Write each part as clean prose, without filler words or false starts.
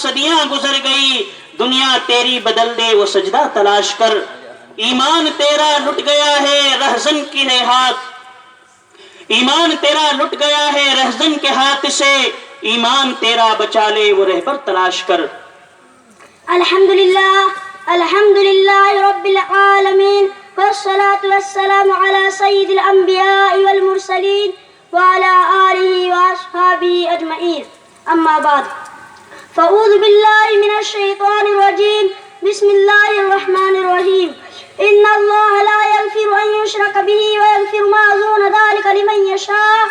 صدیاں گزر گئی، دنیا تیری بدل دے وہ سجدہ تلاش کر۔ ایمان تیرا لٹ گیا ہے رہزن کی ہے ہاتھ، ایمان تیرا لٹ گیا ہے رہزن کے ہاتھ سے، ایمان تیرا بچا لے وہ رہبر تلاش کر۔ الحمد لله رب العالمين، والصلاة والسلام على سيد الأنبياء والمرسلين وعلى آله وأصحابه أجمعين، أما بعد، فأعوذ بالله من الشيطان الرجيم، بسم الله الرحمن الرحيم، إن الله لا يغفر أن يشرك به ويغفر ما دون ذلك لمن يشاء،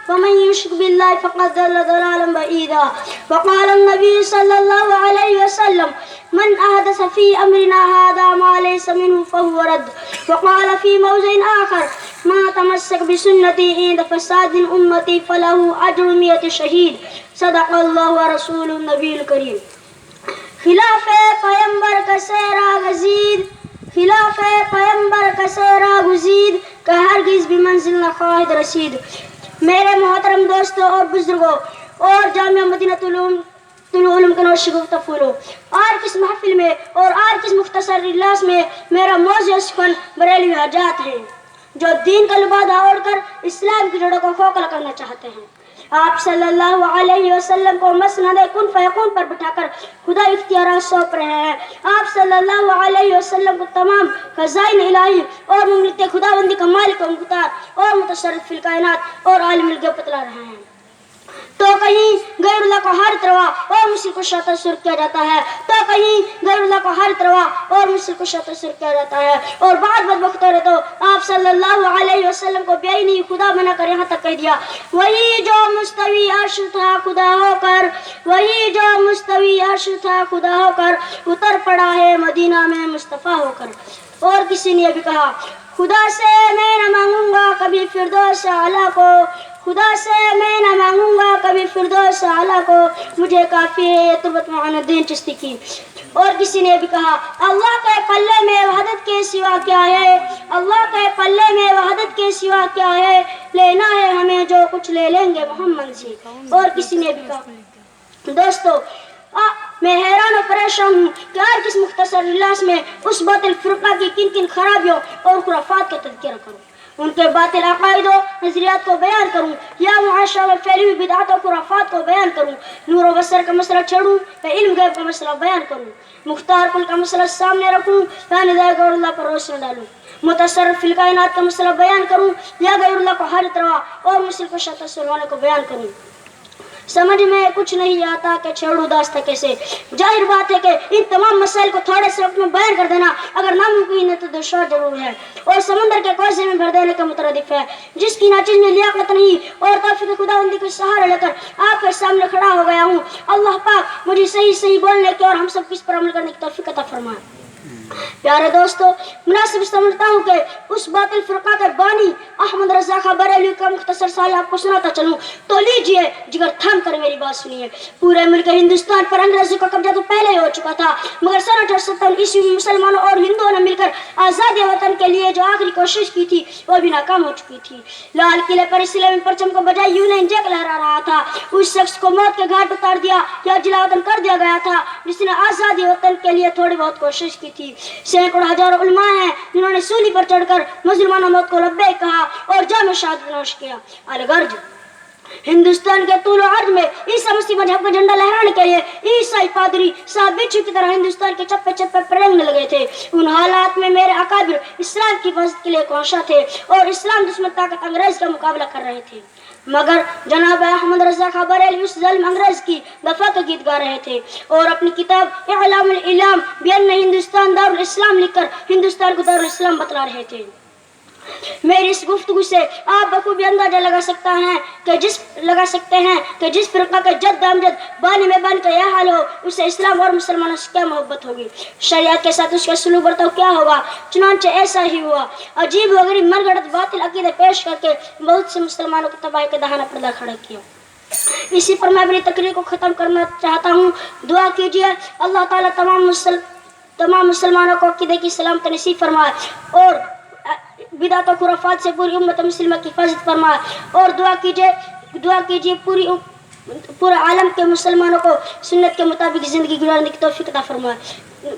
ومن يشرك بالله فقد ضل ضلالا بعيدا، وقال النبي صلى الله عليه وسلم من أحدث في أمرنا هذا ما ليس منه فهو رد، وقال في موضع آخر ما تمسك بسنتي عند فساد أمتي فله أجر 100 شهيد، صدق الله ورسوله النبي الكريم۔ خلاف پیمبر کا سیرا گزید، خلاف پیمبر کا سیرا گزید کہ ہرگز بھی منزل نہ خواہد رسید۔ میرے محترم دوستوں اور بزرگوں اور جامعہ مدینہ العلوم کے نوش گفتہ پھولوں، آج کس محفل میں اور آج کس مختصر اجلاس میں میرا موضوع سخن بریلوی حاجات ہے، جو دین کا لبادہ اوڑھ کر اسلام کی جڑوں کو کھوکھلا کرنا چاہتے ہیں۔ آپ صلی اللہ علیہ وسلم کو مسند کن فیکون پر بٹھا کر خدا اختیارات سونپ رہے ہیں۔ آپ صلی اللہ علیہ وسلم کو تمام خزائن الہی اور مملکت خداوندی کا مالک و مختار اور متصرف فی الکائنات اور عالم الغیب بتلا رہے ہیں۔ تو کہیں غیر اللہ کو حارت روا اور مشرک کو شیطان سر کیا جاتا ہے، تو کہیں غیر اللہ کو حارت روا اور مشرک کو شیطان سر کیا جاتا ہے، اور بعد بدبخت ہے تو آپ صلی اللہ علیہ وسلم کو بے نہیں خدا بنا کر یہاں تک کہہ دیا، وہی جو مستوی عرش تھا خدا ہو کر، وہی جو مستوی عرش تھا خدا ہو کر، اتر پڑا ہے مدینہ میں مصطفیٰ ہو کر۔ اور کسی نے بھی کہا خدا سے میں نہ مانگوں گا کبھی فردوس اعلیٰ کو، خدا سے میں نہ مانگوں گا کبھی فردوس اعلیٰ کو، مجھے کافی ہے تربت معین الدین چشتی کی۔ اور کسی نے بھی کہا اللہ کے پلے میں وحدت کے سوا کیا ہے، اللہ کے پلے میں وحدت کے سوا کیا ہے، لینا ہے ہمیں جو کچھ لے لیں گے محمد سے۔ اور کسی نے بھی کہا دوستو میں حیران و پریشان ہوں کہ آج کس مختصر اجلاس میں اس باطل فرقہ کی کن کن خرابیوں اور خرافات کا تذکرہ کروں، ان کے باطل عقائد و نظریات کو بیان کروں، یا معاشرہ میں پھیلی ہوئی بدعات و خرافات کو بیان کروں، نور و بصر کا مسئلہ چھڑوں یا علم غیب کا مسئلہ بیان کروں، مختار کل کا مسئلہ سامنے رکھوں یا ندائے غیر اللہ پر روشنی ڈالوں، متصرف فی الکائنات کا مسئلہ بیان کروں یا غیر اللہ کو حارت روا اور مشرک و شیطان سے ہونے کو بیان کروں۔ سمجھ میں کچھ نہیں آتا کہ چھیڑوں داستہ کیسے۔ ظاہر بات ہے کہ ان تمام مسائل کو تھوڑے سے وقت میں بیان کر دینا اگر ناممکن ہے تو دشوار ضرور ہے، اور سمندر کے کوزے میں بھر دینے کے مترادف ہے۔ جس کی ناچیز میں لیاقت نہیں اور توفیق خداوندی کے سہارا لے کر آپ کے سامنے کھڑا ہو گیا ہوں، اللہ پاک مجھے صحیح بولنے کی اور ہم سب کس پر عمل کرنے کی توفیق عطا فرمائے۔ پیارے دوستو، مناسب سمجھتا ہوں کہ اس باطل فرقہ کے بانی احمد رضا خاں بریلوی کا مختصر سال آپ کو سناتا چلوں تو لیجئے جگر تھام کر میری بات سنیے۔ پورے ملک ہندوستان پر انگریزوں کا قبضہ تو پہلے ہی ہو چکا تھا، مگر سن 1857 عیسوی میں مسلمانوں اور ہندوؤں نے مل کر آزادی وطن کے لیے جو آخری کوشش کی تھی وہ بھی ناکام ہو چکی تھی۔ لال قلعے پر اسلامی پرچم کو بجائے یونین جیک لہرا رہا تھا، اس شخص کو موت کے گھاٹ اتار دیا یا جلا وطن کر دیا گیا تھا جس نے آزادی وطن کے لیے تھوڑی بہت کوشش کی تھی۔ سینکڑوں ہزاروں علماء ہیں جنہوں نے سولی پر چڑھ کر مسلمانوں موت کو لبیک کہا اور جام شہادت نوش کیا۔ الغرض ہندوستان کے طول و عرض میں عیسیٰ مسیح مذہب کا جھنڈا لہرانے کے لیے عیسائی پادری صاحب بچھو کی طرح ہندوستان کے چپے چپے پر رنگنے لگے تھے۔ ان حالات میں میرے اکابر اسلام کی حفاظت کے لیے کوشاں تھے اور اسلام دشمن طاقت انگریز کا مقابلہ کر رہے تھے، مگر جناب احمد رضا خاں بریلوی اس ظالم انگریز کی دفاع کا گیت گا رہے تھے اور اپنی کتاب اعلام الالام بان ہندوستان دار الاسلام لکھ کر ہندوستان کو دار الاسلام بتلا رہے تھے۔ میری اس گفتگو سے آپ بخوبی اندازہ لگا سکتے ہیں کہ جس فرقہ کا جد امجد بانی میں بان کا یہ حال ہو اسے اسلام اور مسلمانوں سے کیا محبت ہوگی، شریعت کے ساتھ اس کا سلوک برتاؤ کیا ہوگا۔ چنانچہ ایسا ہی ہوا، عجیب و غریب من گھڑت باطل عقیدے پیش کر کے بہت سے مسلمانوں کو تباہی کے دہانہ پردہ کھڑا کیا۔ اسی پر میں اپنی تقریر کو ختم کرنا چاہتا ہوں۔ دعا کیجیے اللہ تعالیٰ تمام مسلمانوں کو عقیدے کی سلامت نصیب فرمائے اور بدعت و خرافات سے پوری امت مسلمہ کی حفاظت فرمائے، اور دعا کیجیے پورے عالم کے مسلمانوں کو سنت کے مطابق زندگی گزارنے کی توفیق عطا فرمائے.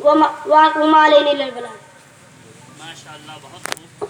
وما علینا الا البلاغ. ماشاء اللہ، بہت خوب.